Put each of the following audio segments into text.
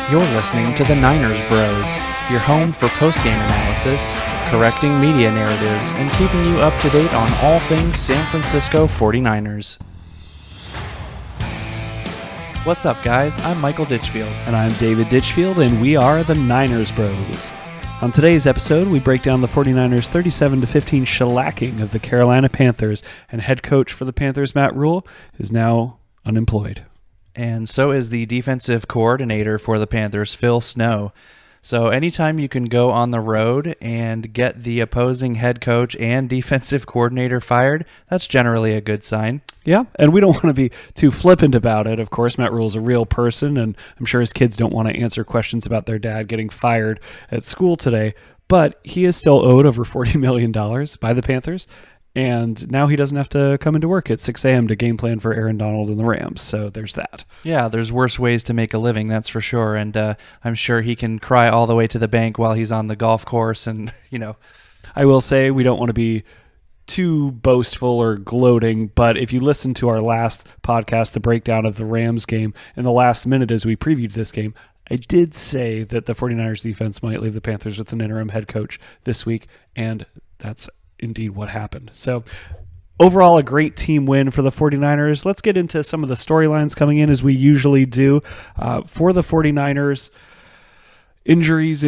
You're listening to the Niners Bros, your home for post-game analysis, correcting media narratives, and keeping you up to date on all things San Francisco 49ers. What's up, guys? I'm Michael Ditchfield. And I'm David Ditchfield, and we are the Niners Bros. On today's episode, we break down the 49ers' 37-15 shellacking of the Carolina Panthers, and head coach for the Panthers, Matt Rhule, is now unemployed. And so is the defensive coordinator for the Panthers, Phil Snow. So anytime you can go on the road and get the opposing head coach and defensive coordinator fired, that's generally a good sign. Yeah, and we don't want to be too flippant about it. Of course, Matt Rhule's a real person, and I'm sure his kids don't want to answer questions about their dad getting fired at school today. But he is still owed over $40 million by the Panthers. And now he doesn't have to come into work at 6 a.m. to game plan for Aaron Donald and the Rams. So there's that. Yeah, there's worse ways to make a living, that's for sure. And I'm sure he can cry all the way to the bank while he's on the golf course. And, I will say we don't want to be too boastful or gloating, but if you listen to our last podcast, the breakdown of the Rams game, in the last minute as we previewed this game, I did say that the 49ers defense might leave the Panthers with an interim head coach this week. And that's indeed what happened. So overall, a great team win for the 49ers. Let's get into some of the storylines coming in as we usually do. For the 49ers, injuries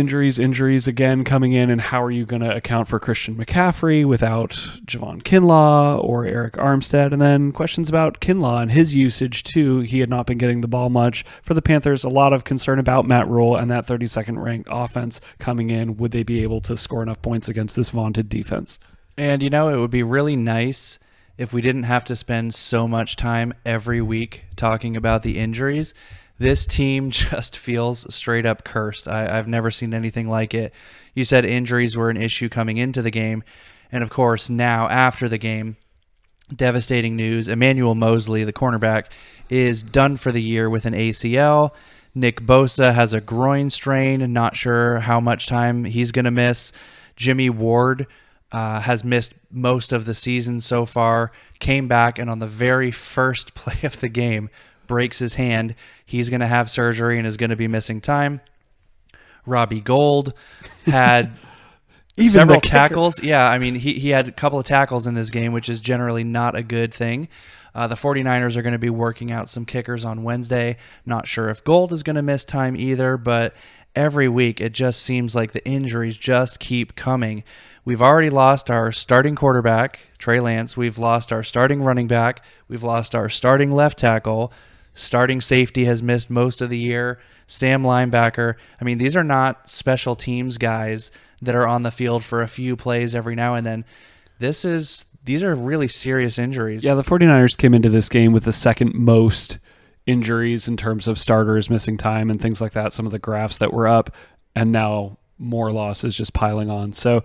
again coming in, and how are you going to account for Christian McCaffrey without Javon Kinlaw or Eric Armstead? And then questions about Kinlaw and his usage too. He had not been getting the ball much. For the Panthers, a lot of concern about Matt Rhule and that 32nd ranked offense coming in. Would they be able to score enough points against this vaunted defense? And, it would be really nice if we didn't have to spend so much time every week talking about the injuries. This team just feels straight up cursed. I've never seen anything like it. You said injuries were an issue coming into the game. And, of course, now after the game, devastating news. Emmanuel Mosley, the cornerback, is done for the year with an ACL. Nick Bosa has a groin strain. Not sure how much time he's going to miss. Jimmy Ward has missed most of the season so far, came back, and on the very first play of the game, breaks his hand. He's going to have surgery and is going to be missing time. Robbie Gould had several tackles. Yeah, he had a couple of tackles in this game, which is generally not a good thing. The 49ers are going to be working out some kickers on Wednesday. Not sure if Gould is going to miss time either, but every week it just seems like the injuries just keep coming. We've already lost our starting quarterback, Trey Lance. We've lost our starting running back. We've lost our starting left tackle. Starting safety has missed most of the year. Sam linebacker. These are not special teams guys that are on the field for a few plays every now and then. These are really serious injuries. Yeah, the 49ers came into this game with the second most injuries in terms of starters missing time and things like that. Some of the graphs that were up, and now more losses just piling on. So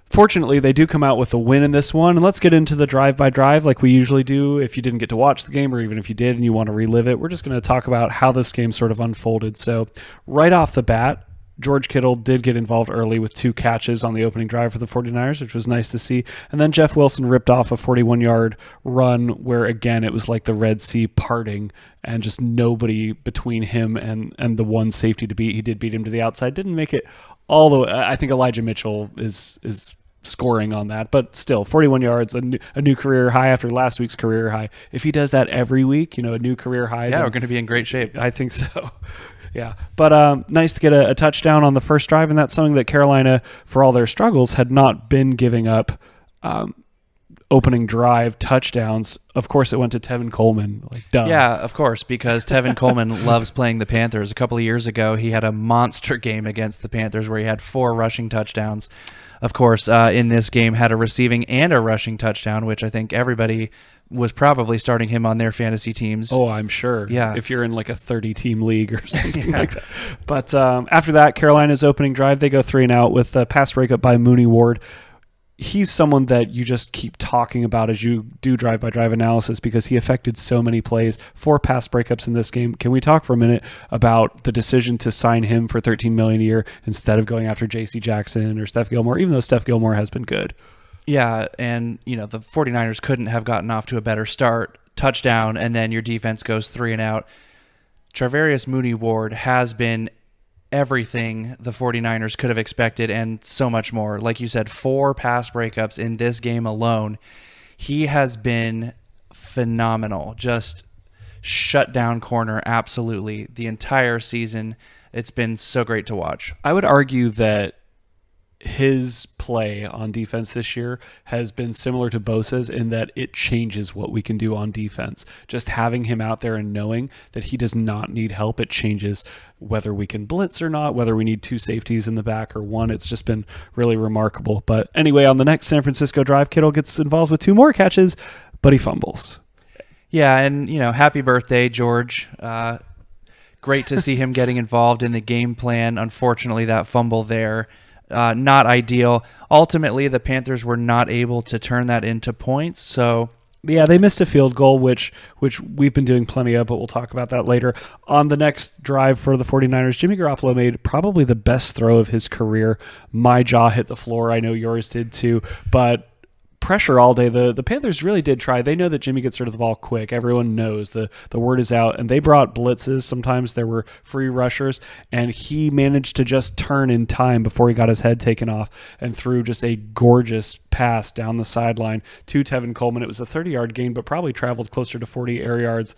fortunately, they do come out with a win in this one, and let's get into the drive-by-drive like we usually do. If you didn't get to watch the game, or even if you did and you want to relive it, we're just going to talk about how this game sort of unfolded. So right off the bat, George Kittle did get involved early with 2 catches on the opening drive for the 49ers, which was nice to see. And then Jeff Wilson ripped off a 41-yard run where, again, it was like the Red Sea parting and just nobody between him and the one safety to beat. He did beat him to the outside. Didn't make it all the way. I think Elijah Mitchell is scoring on that, but still 41 yards, a new career high after last week's career high. If he does that every week, a new career high. Yeah, we're going to be in great shape. I think so. Yeah, but nice to get a touchdown on the first drive, and that's something that Carolina, for all their struggles, had not been giving up opening drive touchdowns. Of course, it went to Tevin Coleman. Duh. Yeah, of course, because Tevin Coleman loves playing the Panthers. A couple of years ago, he had a monster game against the Panthers where he had 4 rushing touchdowns. Of course, in this game, had a receiving and a rushing touchdown, which I think everybody was probably starting him on their fantasy teams. Oh, I'm sure. Yeah. If you're in like a 30-team league or something like that. But after that, Carolina's opening drive, they go 3 and out with a pass breakup by Mooney Ward. He's someone that you just keep talking about as you do drive-by-drive analysis because he affected so many plays. 4 pass breakups in this game. Can we talk for a minute about the decision to sign him for $13 million a year instead of going after J.C. Jackson or Steph Gilmore, even though Steph Gilmore has been good? Yeah, and the 49ers couldn't have gotten off to a better start. Touchdown, and then your defense goes 3 and out. Charvarius Mooney Ward has been everything the 49ers could have expected and so much more. Like you said, 4 pass breakups in this game alone. He has been phenomenal. Just shut down corner absolutely the entire season. It's been so great to watch. I would argue that his play on defense this year has been similar to Bosa's in that it changes what we can do on defense. Just having him out there and knowing that he does not need help, it changes whether we can blitz or not, whether we need 2 safeties in the back or 1. It's just been really remarkable. But anyway, on the next San Francisco drive, Kittle gets involved with 2 more catches, but he fumbles. Yeah, and, happy birthday, George. Great to see him getting involved in the game plan. Unfortunately, that fumble there, not ideal. Ultimately, the Panthers were not able to turn that into points, so... Yeah, they missed a field goal, which we've been doing plenty of, but we'll talk about that later. On the next drive for the 49ers, Jimmy Garoppolo made probably the best throw of his career. My jaw hit the floor. I know yours did too, but pressure all day. The Panthers really did try. They know that Jimmy gets rid of the ball quick. Everyone knows. The word is out, and they brought blitzes. Sometimes there were free rushers, and he managed to just turn in time before he got his head taken off and threw just a gorgeous pass down the sideline to Tevin Coleman. It was a 30-yard gain, but probably traveled closer to 40 air yards,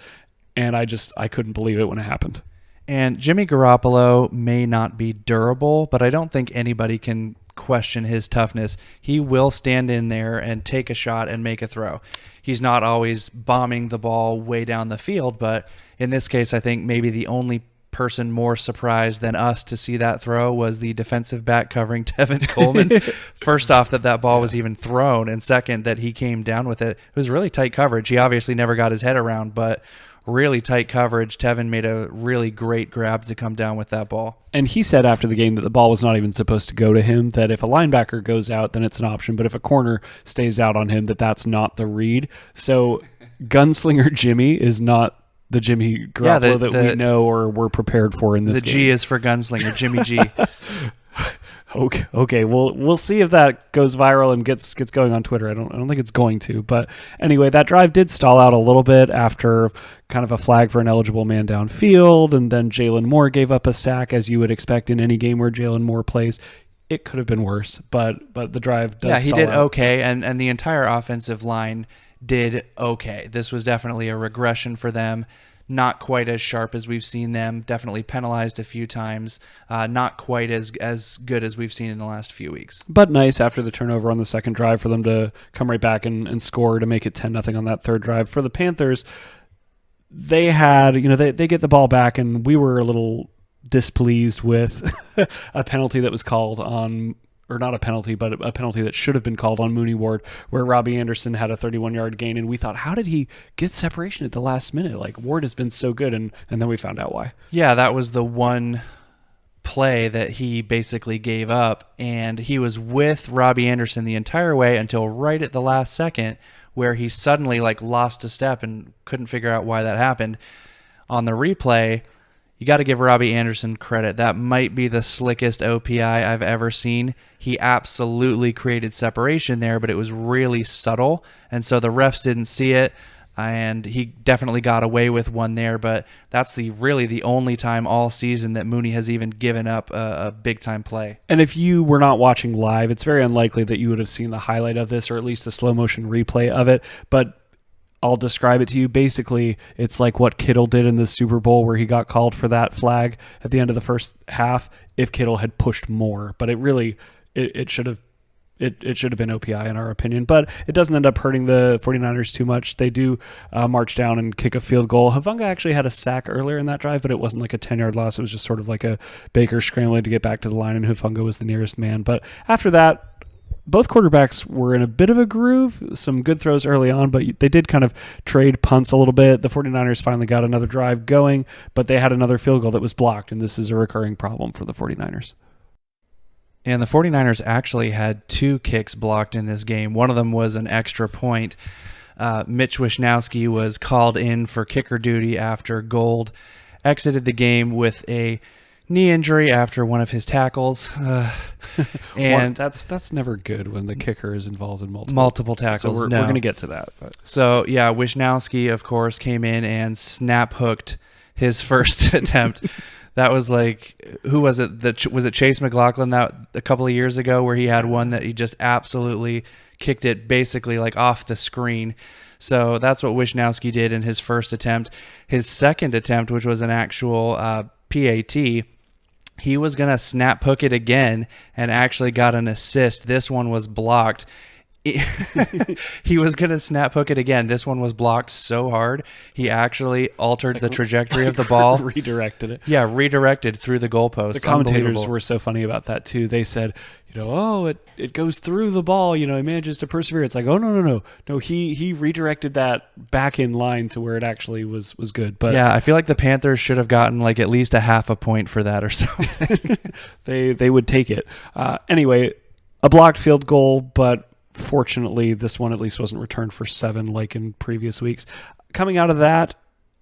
and I couldn't believe it when it happened. And Jimmy Garoppolo may not be durable, but I don't think anybody can question his toughness. He will stand in there and take a shot and make a throw. He's not always bombing the ball way down the field, but in this case, I think maybe the only person more surprised than us to see that throw was the defensive back covering Tevin Coleman. First off, that ball was even thrown, and second, that he came down with it. It was really tight coverage. He obviously never got his head around, but really tight coverage. Tevin made a really great grab to come down with that ball. And he said after the game that the ball was not even supposed to go to him, that if a linebacker goes out, then it's an option. But if a corner stays out on him, that's not the read. So Gunslinger Jimmy is not the Jimmy Garoppolo that we know or we're prepared for in this game. The G is for Gunslinger, Jimmy G. Okay. We'll see if that goes viral and gets going on Twitter. I don't think it's going to. But anyway, that drive did stall out a little bit after kind of a flag for an eligible man downfield, and then Jalen Moore gave up a sack, as you would expect in any game where Jalen Moore plays. It could have been worse, but the drive does stall out. Yeah, he did okay, and the entire offensive line did okay. This was definitely a regression for them. Not quite as sharp as we've seen them. Definitely penalized a few times. Not quite as good as we've seen in the last few weeks. But nice after the turnover on the second drive for them to come right back and score to make it 10-0 on that third drive. For the Panthers, they had, they get the ball back, and we were a little displeased with a penalty that was called on, or not a penalty, but a penalty that should have been called on Mooney Ward, where Robbie Anderson had a 31-yard gain, and we thought, how did he get separation at the last minute? Like, Ward has been so good, and then we found out why. Yeah, that was the one play that he basically gave up, and he was with Robbie Anderson the entire way until right at the last second, where he suddenly lost a step and couldn't figure out why that happened. On the replay, you got to give Robbie Anderson credit. That might be the slickest OPI I've ever seen. He absolutely created separation there, but it was really subtle, and so the refs didn't see it, and he definitely got away with one there, but that's really the only time all season that Mooney has even given up a big-time play. And if you were not watching live, it's very unlikely that you would have seen the highlight of this, or at least the slow-motion replay of it, but I'll describe it to you. Basically, it's like what Kittle did in the Super Bowl, where he got called for that flag at the end of the first half if Kittle had pushed more. But it should have been OPI in our opinion. But it doesn't end up hurting the 49ers too much. They do march down and kick a field goal. Hufanga actually had a sack earlier in that drive, but it wasn't like a 10-yard loss. It was just sort of like a Baker scrambling to get back to the line, and Hufanga was the nearest man. But after that, both quarterbacks were in a bit of a groove, some good throws early on, but they did kind of trade punts a little bit. The 49ers finally got another drive going, but they had another field goal that was blocked, and this is a recurring problem for the 49ers. And the 49ers actually had 2 kicks blocked in this game. One of them was an extra point. Mitch Wishnowsky was called in for kicker duty after Gold exited the game with a knee injury after one of his tackles, and that's never good when the kicker is involved in multiple tackles. So we're going to get to that. But. So yeah, Wishnowsky of course came in and snap hooked his first attempt. That was like, who was it? Was it Chase McLaughlin that a couple of years ago where he had one that he just absolutely kicked it basically like off the screen. So that's what Wishnowsky did in his first attempt. His second attempt, which was an actual PAT, he was going to snap hook it again and actually got an assist. This one was blocked. He was going to snap hook it again. This one was blocked so hard, he actually altered the trajectory of the ball. Redirected it. Yeah, redirected through the goalpost. The commentators were so funny about that too. They said, it goes through the ball, he manages to persevere. It's like, oh, no. He redirected that back in line to where it actually was good. But yeah, I feel like the Panthers should have gotten like at least a half a point for that or something. They would take it. Anyway, a blocked field goal, but fortunately, this one at least wasn't returned for 7 like in previous weeks. Coming out of that,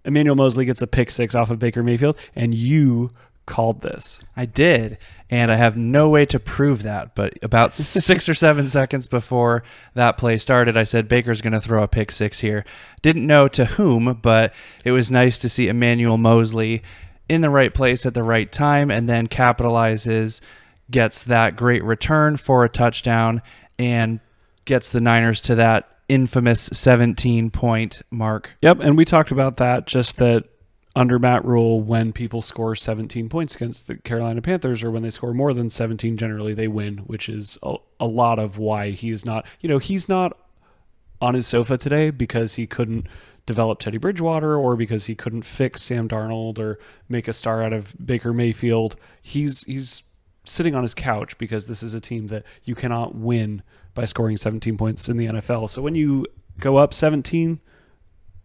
Emmanuel Moseley gets a pick 6 off of Baker Mayfield, and you called this. I did, and I have no way to prove that, but about 6 or 7 seconds before that play started, I said Baker's going to throw a pick 6 here. Didn't know to whom, but it was nice to see Emmanuel Moseley in the right place at the right time, and then capitalizes, gets that great return for a touchdown, and gets the Niners to that infamous 17-point mark. Yep, and we talked about that, just that under Matt Rhule, when people score 17 points against the Carolina Panthers, or when they score more than 17, generally they win, which is a lot of why he is not, he's not on his sofa today because he couldn't develop Teddy Bridgewater or because he couldn't fix Sam Darnold or make a star out of Baker Mayfield. He's sitting on his couch because this is a team that you cannot win by scoring 17 points in the NFL. So when you go up 17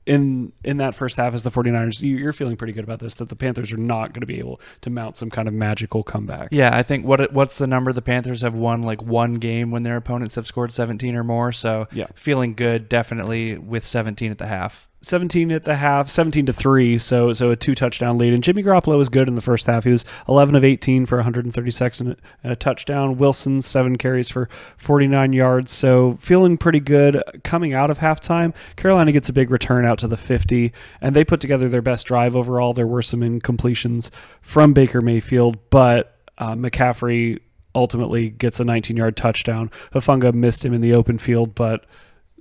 in that first half as the 49ers, you're feeling pretty good about this, that the Panthers are not going to be able to mount some kind of magical comeback. Yeah, I think what's the number? The Panthers have won like one game when their opponents have scored 17 or more. So yeah, feeling good definitely with 17 at the half. 17 at the half, 17-3, so a 2-touchdown lead. And Jimmy Garoppolo was good in the first half. He was 11 of 18 for 136 and a touchdown. Wilson, 7 carries for 49 yards. So feeling pretty good coming out of halftime. Carolina gets a big return out to the 50, and they put together their best drive overall. There were some incompletions from Baker Mayfield, but McCaffrey ultimately gets a 19-yard touchdown. Hufanga missed him in the open field, but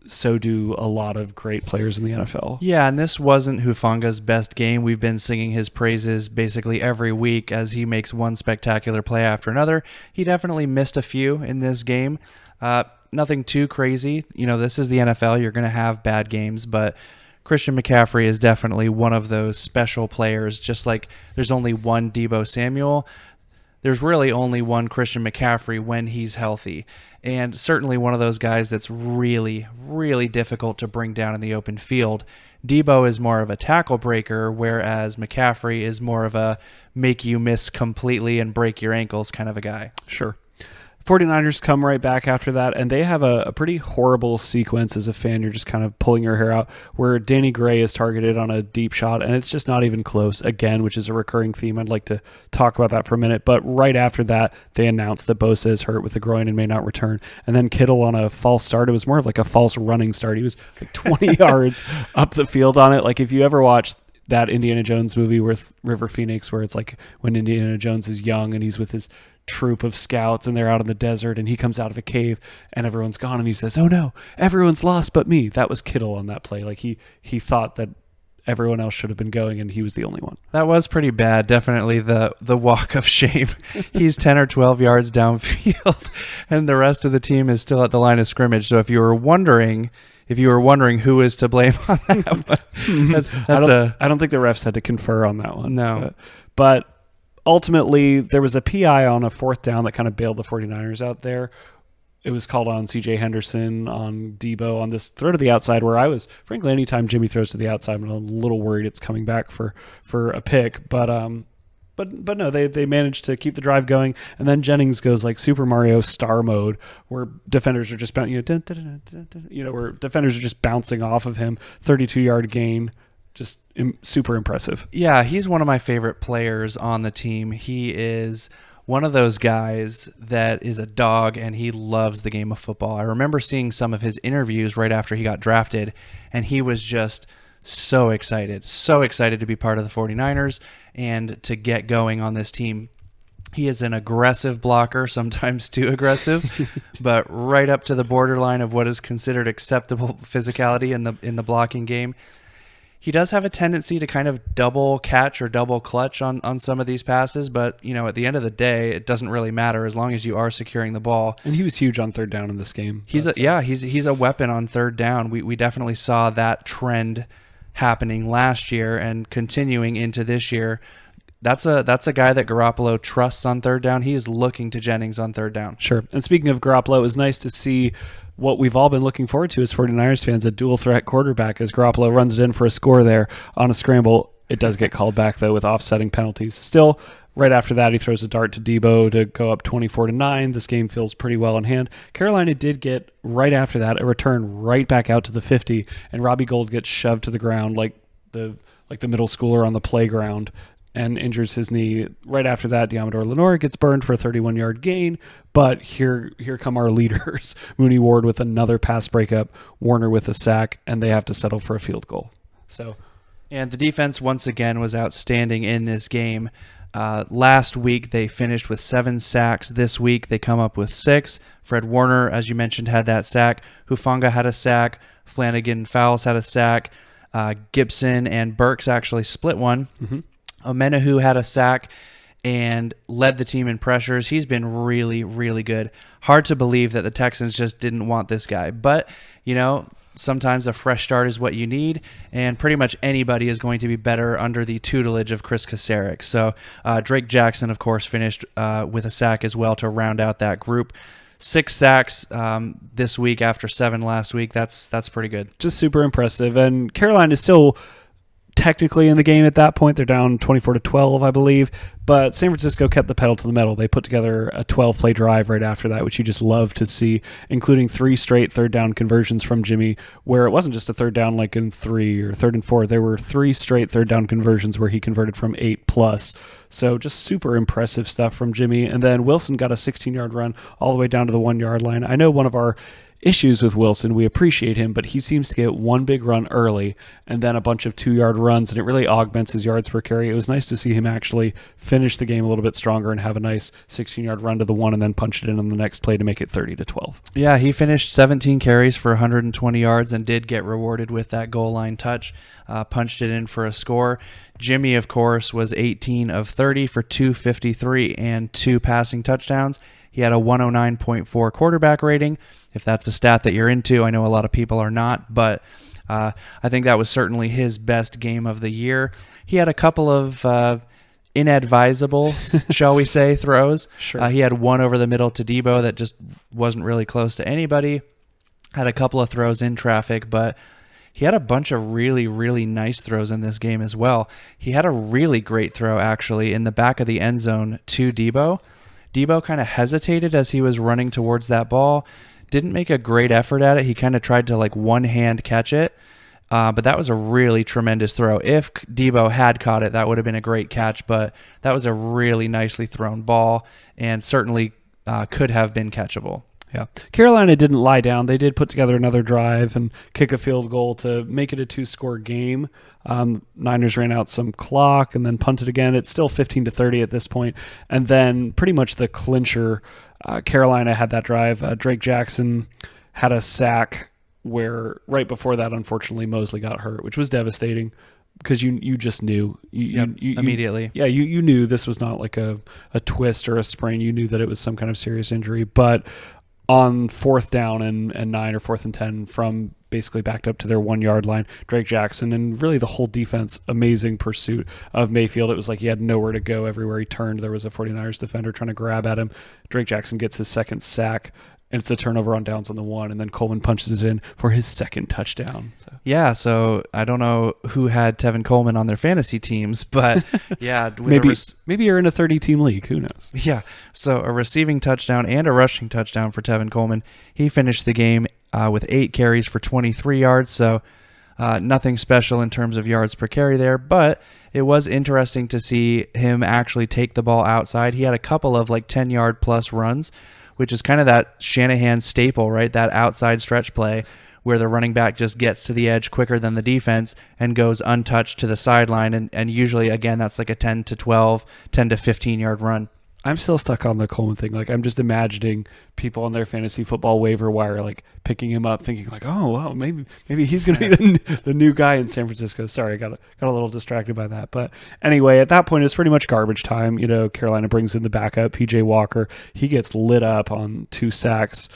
so do a lot of great players in the NFL. Yeah, and this wasn't Hufanga's best game. We've been singing his praises basically every week as he makes one spectacular play after another. He definitely missed a few in this game. Nothing too crazy. This is the NFL. You're going to have bad games, but Christian McCaffrey is definitely one of those special players. Just like there's only one Deebo Samuel, there's really only one Christian McCaffrey when he's healthy. And certainly one of those guys that's really, really difficult to bring down in the open field. Deebo is more of a tackle breaker, whereas McCaffrey is more of a make you miss completely and break your ankles kind of a guy. Sure. 49ers come right back after that, and they have a pretty horrible sequence as a fan. You're just kind of pulling your hair out, where Danny Gray is targeted on a deep shot, and it's just not even close, again, which is a recurring theme. I'd like to talk about that for a minute. But right after that, they announced that Bosa is hurt with the groin and may not return. And then Kittle on a false start. It was more of like a false running start. He was like 20 yards up the field on it. Like if you ever watched that Indiana Jones movie with River Phoenix, where it's like when Indiana Jones is young and he's with his troop of scouts and they're out in the desert and he comes out of a cave and everyone's gone and he says, "Oh no, everyone's lost but me." That was Kittle on that play. Like he thought that everyone else should have been going and he was the only one. That was pretty bad. Definitely the walk of shame. He's 10 or 12 yards downfield and the rest of the team is still at the line of scrimmage. So if you were wondering who is to blame on that one, I don't think the refs had to confer on that one. No. But ultimately, there was a PI on a 4th down that kind of bailed the 49ers out there. It was called on C.J. Henderson, on Deebo, on this throw to the outside, where I was, frankly, anytime Jimmy throws to the outside, I'm a little worried it's coming back for a pick. But no, they managed to keep the drive going, and then Jennings goes like Super Mario star mode, where defenders are just where defenders are just bouncing off of him. 32-yard gain. Just super impressive. Yeah, he's one of my favorite players on the team. He is one of those guys that is a dog and he loves the game of football. I remember seeing some of his interviews right after he got drafted, and he was just So excited to be part of the 49ers and to get going on this team. He is an aggressive blocker, sometimes too aggressive, but right up to the borderline of what is considered acceptable physicality in the blocking game. He does have a tendency to kind of double catch or double clutch on some of these passes, but at the end of the day, it doesn't really matter as long as you are securing the ball. And he was huge on third down in this game. He's a weapon on third down. We definitely saw that trend happening last year and continuing into this year. That's a guy that Garoppolo trusts on third down. He is looking to Jennings on third down. Sure. And speaking of Garoppolo, it was nice to see what we've all been looking forward to as 49ers fans, a dual threat quarterback, as Garoppolo runs it in for a score there on a scramble. It does get called back, though, with offsetting penalties. Still, right after that, he throws a dart to Debo to go up 24-9. This game feels pretty well in hand. Carolina did get, right after that, a return right back out to the 50, and Robbie Gould gets shoved to the ground like the middle schooler on the playground and injures his knee. Right after that, Diamador Lenore gets burned for a 31-yard gain, but here come our leaders. Mooney Ward with another pass breakup, Warner with a sack, and they have to settle for a field goal. And the defense, once again, was outstanding in this game. Last week, they finished with 7 sacks. This week, they come up with 6. Fred Warner, as you mentioned, had that sack. Hufanga had a sack. Flanagan Fowles had a sack. Gibson and Burks actually split one. Mm-hmm. Omenahu had a sack and led the team in pressures. He's been really, really good. Hard to believe that the Texans just didn't want this guy. But, sometimes a fresh start is what you need, and pretty much anybody is going to be better under the tutelage of Chris Kasarik. So Drake Jackson, of course, finished with a sack as well to round out that group. 6 sacks this week after 7 last week. That's pretty good. Just super impressive. And Carolina is still technically in the game at that point. They're down 24-12, I believe. But San Francisco kept the pedal to the metal. They put together a 12-play drive right after that, which you just love to see, including 3 straight third down conversions from Jimmy, where it wasn't just a third down like in 3 or 3rd and 4. There were 3 straight third down conversions where he converted from 8+. So just super impressive stuff from Jimmy. And then Wilson got a 16-yard run all the way down to the 1-yard line. I know one of our issues with Wilson, we appreciate him, but he seems to get one big run early and then a bunch of 2-yard runs, and it really augments his yards per carry. It was nice to see him actually finish the game a little bit stronger and have a nice 16-yard run to the 1 and then punch it in on the next play to make it 30-12. Yeah, he finished 17 carries for 120 yards and did get rewarded with that goal line touch, punched it in for a score. Jimmy, of course, was 18 of 30 for 253 and 2 passing touchdowns. He had a 109.4 quarterback rating. If that's a stat that you're into, I know a lot of people are not, but I think that was certainly his best game of the year. He had a couple of inadvisable, shall we say, throws. Sure. He had one over the middle to Debo that just wasn't really close to anybody. Had a couple of throws in traffic, but he had a bunch of really, really nice throws in this game as well. He had a really great throw, actually, in the back of the end zone to Debo. Debo kind of hesitated as he was running towards that ball. Didn't make a great effort at it. He kind of tried to one-hand catch it. But that was a really tremendous throw. If Debo had caught it, that would have been a great catch. But that was a really nicely thrown ball and certainly could have been catchable. Yeah. Carolina didn't lie down. They did put together another drive and kick a field goal to make it a 2-score game. Niners ran out some clock and then punted again. It's still 15-30 at this point. And then pretty much the clincher, Carolina had that drive. Drake Jackson had a sack where right before that, unfortunately, Mosley got hurt, which was devastating because you just knew. Immediately. You knew this was not like a twist or a sprain. You knew that it was some kind of serious injury. But on 4th down and 9 or 4th and 10 from basically backed up to their 1-yard line, Drake Jackson and really the whole defense, amazing pursuit of Mayfield. It was like he had nowhere to go. Everywhere he turned, there was a 49ers defender trying to grab at him. Drake Jackson gets his 2nd sack, and it's a turnover on downs on the 1, and then Coleman punches it in for his 2nd touchdown. So I don't know who had Tevin Coleman on their fantasy teams, but yeah. Maybe you're in a 30-team league. Who knows? Yeah, so a receiving touchdown and a rushing touchdown for Tevin Coleman. He finished the game with 8 carries for 23 yards, so nothing special in terms of yards per carry there, but it was interesting to see him actually take the ball outside. He had a couple of 10-yard plus runs, which is kind of that Shanahan staple, right? That outside stretch play where the running back just gets to the edge quicker than the defense and goes untouched to the sideline. And usually, again, that's like a 10 to 12, 10 to 15-yard run. I'm still stuck on the Coleman thing. Like, I'm just imagining people on their fantasy football waiver wire, like, picking him up, thinking like, oh, well, maybe he's going to be the new guy in San Francisco. Sorry, I got a little distracted by that. But anyway, at that point, it's pretty much garbage time. Carolina brings in the backup, PJ Walker. He gets lit up on 2 sacks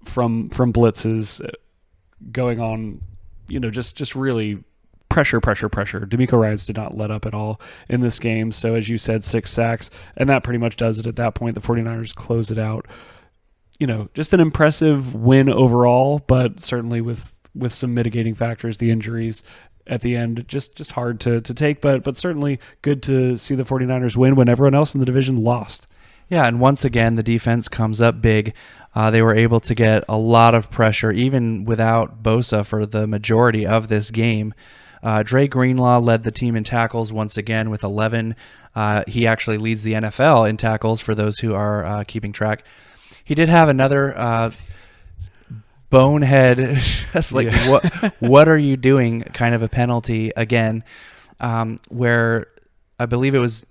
from blitzes going on, just really pressure. D'Amico Ryans did not let up at all in this game. So as you said, 6 sacks, and that pretty much does it at that point. The 49ers close it out. Just an impressive win overall, but certainly with some mitigating factors, the injuries at the end, just hard to take, but certainly good to see the 49ers win when everyone else in the division lost. Yeah, and once again, the defense comes up big. They were able to get a lot of pressure, even without Bosa for the majority of this game. Dre Greenlaw led the team in tackles once again with 11. He actually leads the NFL in tackles for those who are keeping track. He did have another bonehead, just like, what are you doing kind of a penalty again, where I believe it was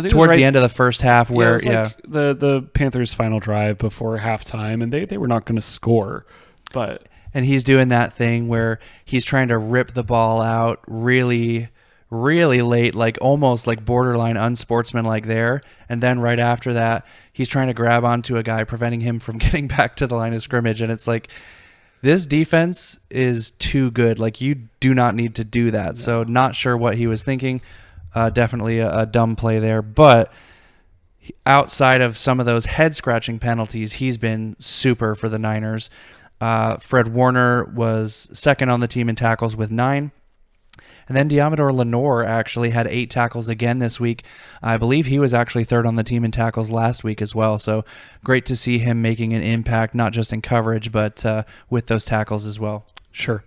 towards the end of the first half where like the Panthers' final drive before halftime, and they were not going to score, but... And he's doing that thing where he's trying to rip the ball out really, really late, like almost like borderline unsportsmanlike there. And then right after that, he's trying to grab onto a guy, preventing him from getting back to the line of scrimmage. And it's like, this defense is too good. Like, you do not need to do that. No. So not sure what he was thinking. Definitely a dumb play there. But outside of some of those head-scratching penalties, he's been super for the Niners. Fred Warner was second on the team in tackles with 9. And then Diamador Lenore actually had 8 tackles again this week. I believe he was actually third on the team in tackles last week as well. So great to see him making an impact, not just in coverage, but with those tackles as well. Sure.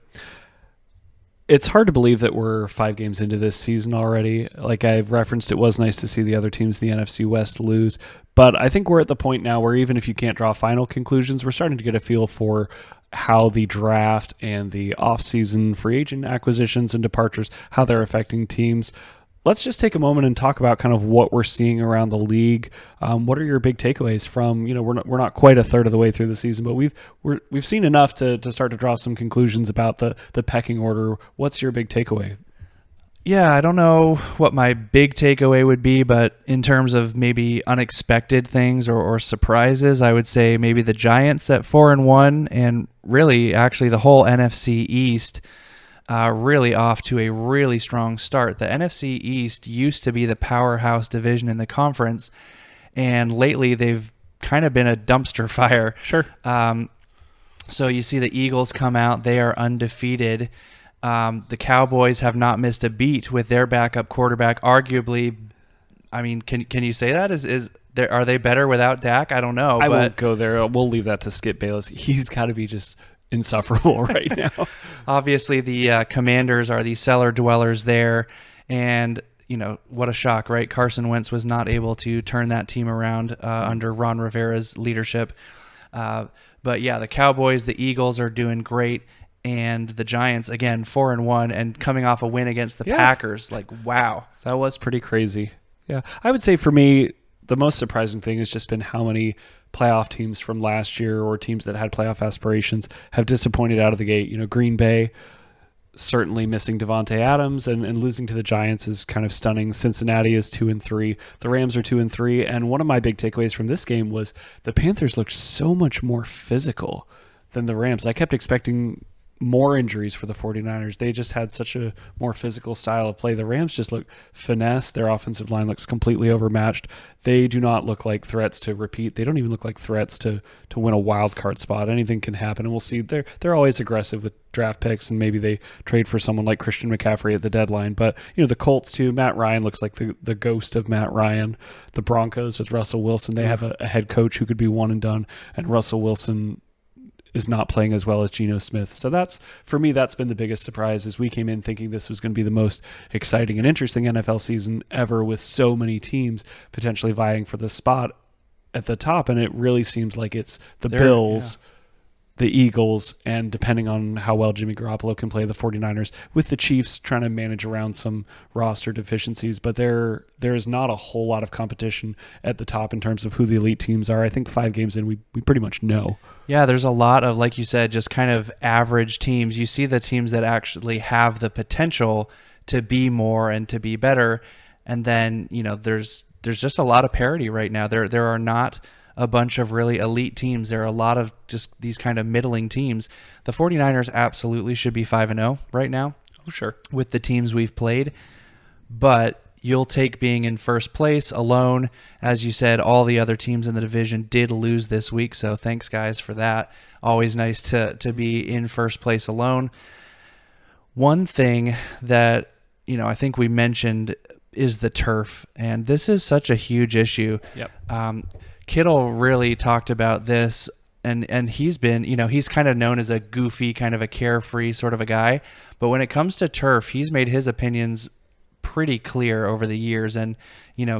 It's hard to believe that we're 5 games into this season already. Like I've referenced, it was nice to see the other teams in the NFC West lose. But I think we're at the point now where even if you can't draw final conclusions, we're starting to get a feel for how the draft and the offseason free agent acquisitions and departures, how they're affecting teams. Let's just take a moment and talk about kind of what we're seeing around the league. What are your big takeaways from, we're not quite a third of the way through the season, but we've seen enough to start to draw some conclusions about the pecking order. What's your big takeaway? Yeah, I don't know what my big takeaway would be, but in terms of maybe unexpected things or surprises, I would say maybe the Giants at 4-1, and really actually the whole NFC East really off to a really strong start. The NFC East used to be the powerhouse division in the conference, and lately they've kind of been a dumpster fire. Sure. So you see the Eagles come out. They are undefeated. The Cowboys have not missed a beat with their backup quarterback. Arguably, I mean, can you say that? Are they better without Dak? I don't know. I won't go there. We'll leave that to Skip Bayless. He's got to be just insufferable right now. Obviously, the Commanders are the cellar dwellers there, and what a shock, right? Carson Wentz was not able to turn that team around under Ron Rivera's leadership. But yeah, the Cowboys, the Eagles are doing great, and the Giants again 4-1 and coming off a win against the Packers. Like, wow, that was pretty crazy. Yeah, I would say for me, the most surprising thing has just been how many playoff teams from last year or teams that had playoff aspirations have disappointed out of the gate. Green Bay certainly missing Devontae Adams and losing to the Giants is kind of stunning. Cincinnati is 2-3. The Rams are 2-3. And one of my big takeaways from this game was the Panthers looked so much more physical than the Rams. I kept expecting more injuries for the 49ers. They just had such a more physical style of play. The Rams just look finesse. Their offensive line looks completely overmatched. They do not look like threats to repeat. They don't even look like threats to win a wild card spot. Anything can happen, and we'll see. They're always aggressive with draft picks, and maybe they trade for someone like Christian McCaffrey at the deadline. But the Colts too. Matt Ryan looks like the ghost of Matt Ryan. The Broncos with Russell Wilson. They have a head coach who could be one and done, and Russell Wilson is not playing as well as Geno Smith. So that's been the biggest surprise, is we came in thinking this was going to be the most exciting and interesting NFL season ever, with so many teams potentially vying for the spot at the top. And it really seems like it's the Bills the Eagles, and depending on how well Jimmy Garoppolo can play, the 49ers, with the Chiefs trying to manage around some roster deficiencies. But there is not a whole lot of competition at the top in terms of who the elite teams are. I think 5 games in, we pretty much know. Yeah, there's a lot of, like you said, just kind of average teams. You see the teams that actually have the potential to be more and to be better. And then, there's just a lot of parity right now. There are not a bunch of really elite teams. There are a lot of just these kind of middling teams. The 49ers absolutely should be 5-0 right now. Oh, sure. With the teams we've played. But you'll take being in first place alone. As you said, all the other teams in the division did lose this week, so thanks, guys, for that. Always nice to be in first place alone. One thing that, I think we mentioned is the turf, and this is such a huge issue. Yep. Kittle really talked about this, and he's been, he's kind of known as a goofy, kind of a carefree sort of a guy. But when it comes to turf, he's made his opinions pretty clear over the years, and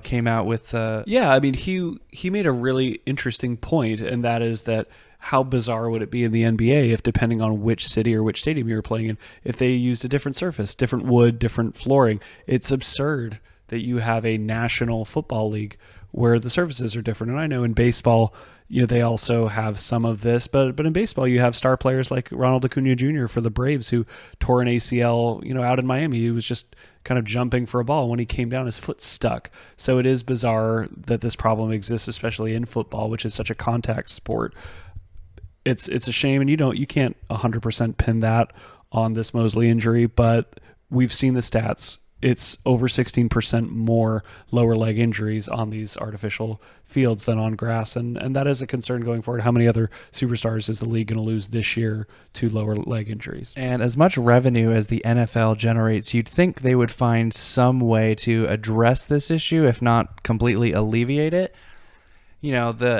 came out with he made a really interesting point, and that is that how bizarre would it be in the NBA if, depending on which city or which stadium you were playing in, if they used a different surface, different wood, different flooring. It's absurd that you have a national football league where the surfaces are different. And I know in baseball, they also have some of this, but in baseball, you have star players like Ronald Acuna Jr. for the Braves, who tore an ACL, out in Miami. He was just kind of jumping for a ball. When he came down, his foot stuck. So it is bizarre that this problem exists, especially in football, which is such a contact sport. It's a shame, and you can't 100% pin that on this Mosley injury, but we've seen the stats. It's over 16% more lower leg injuries on these artificial fields than on grass, and that is a concern going forward. How many other superstars is the league going to lose this year to lower leg injuries? And as much revenue as the NFL generates, you'd think they would find some way to address this issue, if not completely alleviate it. The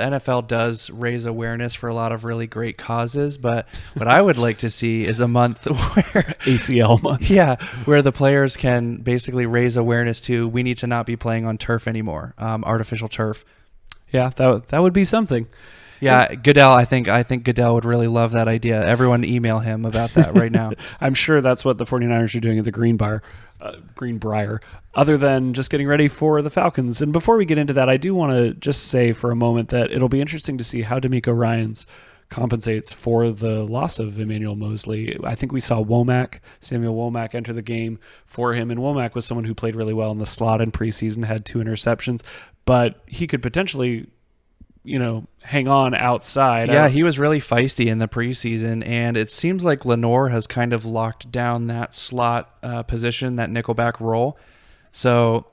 NFL does raise awareness for a lot of really great causes, but what I would like to see is a month where ACL month. Yeah, where the players can basically raise awareness to, we need to not be playing on turf anymore, artificial turf. Yeah, that would be something. Yeah, Goodell, I think Goodell would really love that idea. Everyone email him about that right now. I'm sure that's what the 49ers are doing at the Greenbrier, other than just getting ready for the Falcons. And before we get into that, I do want to just say for a moment that it'll be interesting to see how D'Amico Ryans compensates for the loss of Emmanuel Mosley. I think we saw Samuel Womack enter the game for him, and Womack was someone who played really well in the slot in preseason, had 2 interceptions, but he could potentially hang on outside. Yeah, he was really feisty in the preseason, and it seems like Lenore has kind of locked down that slot position, that nickelback role. So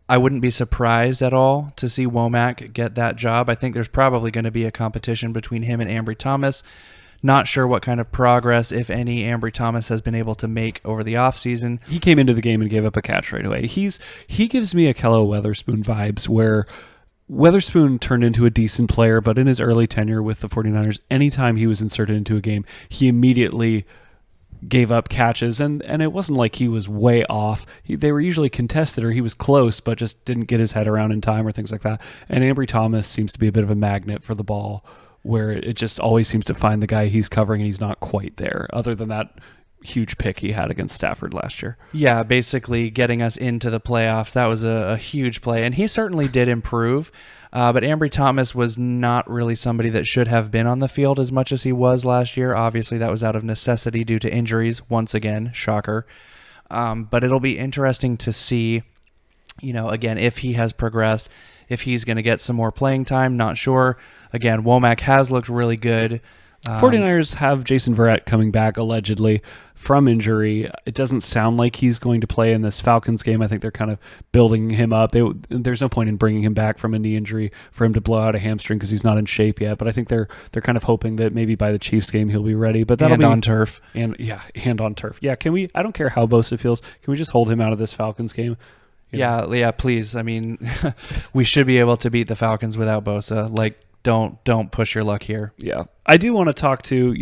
I wouldn't be surprised at all to see Womack get that job. I think there's probably going to be a competition between him and Ambry Thomas. Not sure what kind of progress, if any, Ambry Thomas has been able to make over the offseason. He came into the game and gave up a catch right away. He gives me Akello Weatherspoon vibes, where Weatherspoon turned into a decent player, but in his early tenure with the 49ers, anytime he was inserted into a game, he immediately gave up catches, and it wasn't like he was way off. They were usually contested, or he was close, but just didn't get his head around in time or things like that. And Ambry Thomas seems to be a bit of a magnet for the ball, where it just always seems to find the guy he's covering, and he's not quite there, other than that huge pick he had against Stafford last year. Yeah, basically getting us into the playoffs. That was a huge play, and he certainly did improve. But Ambry Thomas was not really somebody that should have been on the field as much as he was last year. Obviously, that was out of necessity due to injuries. Once again, shocker. But it'll be interesting to see, again, if he has progressed, if he's going to get some more playing time. Not sure. Again, Womack has looked really good. 49ers have Jason Verrett coming back allegedly from injury. It doesn't sound like he's going to play in this Falcons game. I think they're kind of building him up. There's no point in bringing him back from a knee injury for him to blow out a hamstring because he's not in shape yet. But I think they're kind of hoping that maybe by the Chiefs game he'll be ready. But that'll be on turf. And on turf. Yeah, can we? I don't care how Bosa feels. Can we just hold him out of this Falcons game? Yeah, please. I mean, we should be able to beat the Falcons without Bosa. Don't push your luck here. Yeah. I do want to talk to,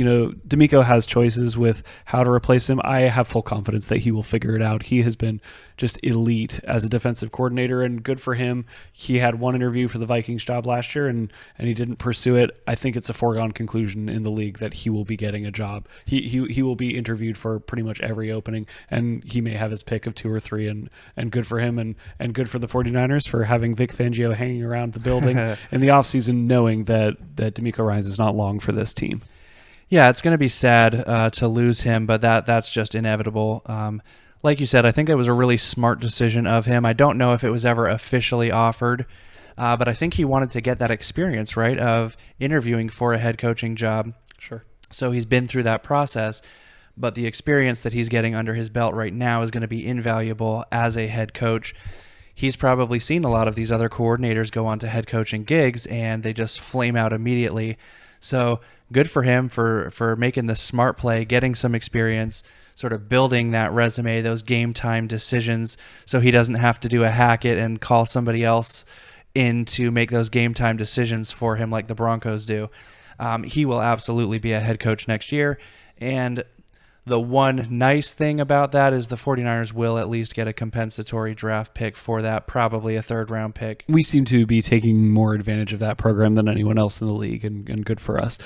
D'Amico has choices with how to replace him. I have full confidence that he will figure it out. He has been just elite as a defensive coordinator, and good for him. He had one interview for the Vikings job last year, and he didn't pursue it. I think it's a foregone conclusion in the league that he will be getting a job. He will be interviewed for pretty much every opening, and he may have his pick of 2 or 3, and good for him, and good for the 49ers for having Vic Fangio hanging around the building in the offseason, knowing that D'Amico Ryans is not long for this team. Yeah, it's going to be sad to lose him, but that's just inevitable. Like you said, I think it was a really smart decision of him. I don't know if it was ever officially offered, but I think he wanted to get that experience, right, of interviewing for a head coaching job. Sure. So he's been through that process, but the experience that he's getting under his belt right now is going to be invaluable as a head coach. He's probably seen a lot of these other coordinators go on to head coaching gigs, and they just flame out immediately. So good for him for making the smart play, getting some experience, sort of building that resume, those game time decisions, so he doesn't have to do a Hackett and call somebody else in to make those game time decisions for him like the Broncos do. He will absolutely be a head coach next year, and the one nice thing about that is the 49ers will at least get a compensatory draft pick for that, probably a 3rd-round pick. We seem to be taking more advantage of that program than anyone else in the league, and good for us.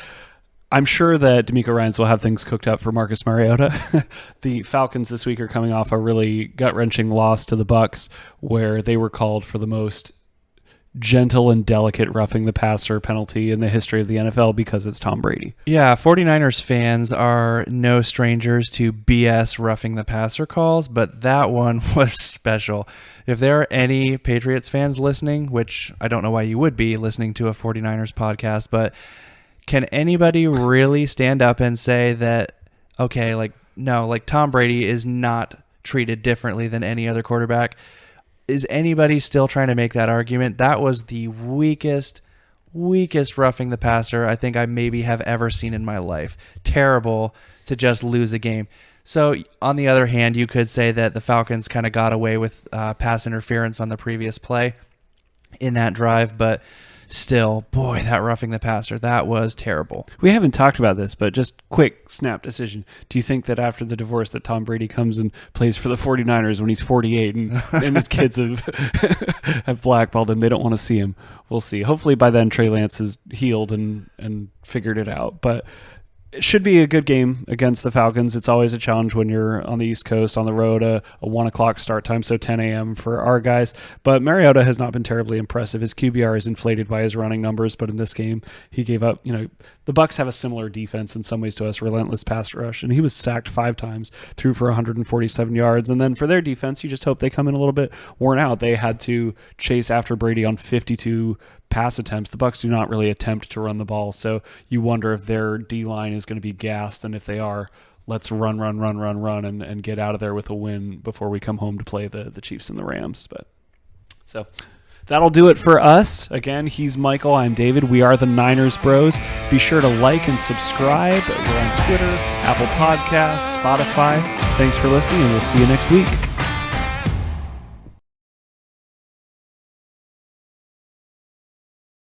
I'm sure that D'Amico Ryans will have things cooked up for Marcus Mariota. The Falcons this week are coming off a really gut-wrenching loss to the Bucs, where they were called for the most gentle and delicate roughing the passer penalty in the history of the NFL because it's Tom Brady. Yeah, 49ers fans are no strangers to BS roughing the passer calls, but that one was special. If there are any Patriots fans listening, which I don't know why you would be listening to a 49ers podcast, but can anybody really stand up and say that, okay, no, Tom Brady is not treated differently than any other quarterback? Is anybody still trying to make that argument? That was the weakest roughing the passer I think I maybe have ever seen in my life. Terrible to just lose a game. So on the other hand, you could say that the Falcons kind of got away with pass interference on the previous play in that drive, but still, boy, that roughing the passer, that was terrible. We haven't talked about this, but just quick snap decision. Do you think that after the divorce that Tom Brady comes and plays for the 49ers when he's 48 and his kids have blackballed him, they don't want to see him? We'll see. Hopefully by then Trey Lance is healed and figured it out. But it should be a good game against the Falcons. It's always a challenge when you're on the East Coast, on the road, a 1 o'clock start time, so 10 a.m. for our guys. But Mariota has not been terribly impressive. His QBR is inflated by his running numbers, but in this game, he gave up. The Bucs have a similar defense in some ways to us, relentless pass rush, and he was sacked 5 times, threw for 147 yards. And then for their defense, you just hope they come in a little bit worn out. They had to chase after Brady on 52 pass attempts. The Bucs do not really attempt to run the ball, so you wonder if their D-line is going to be gassed, and if they are, let's run and get out of there with a win before we come home to play the Chiefs and the Rams. But so that'll do it for us. Again, he's Michael, I'm David. We are the Niners Bros. Be sure to like and subscribe. We're on Twitter, Apple Podcasts, Spotify. Thanks for listening, and we'll see you next week.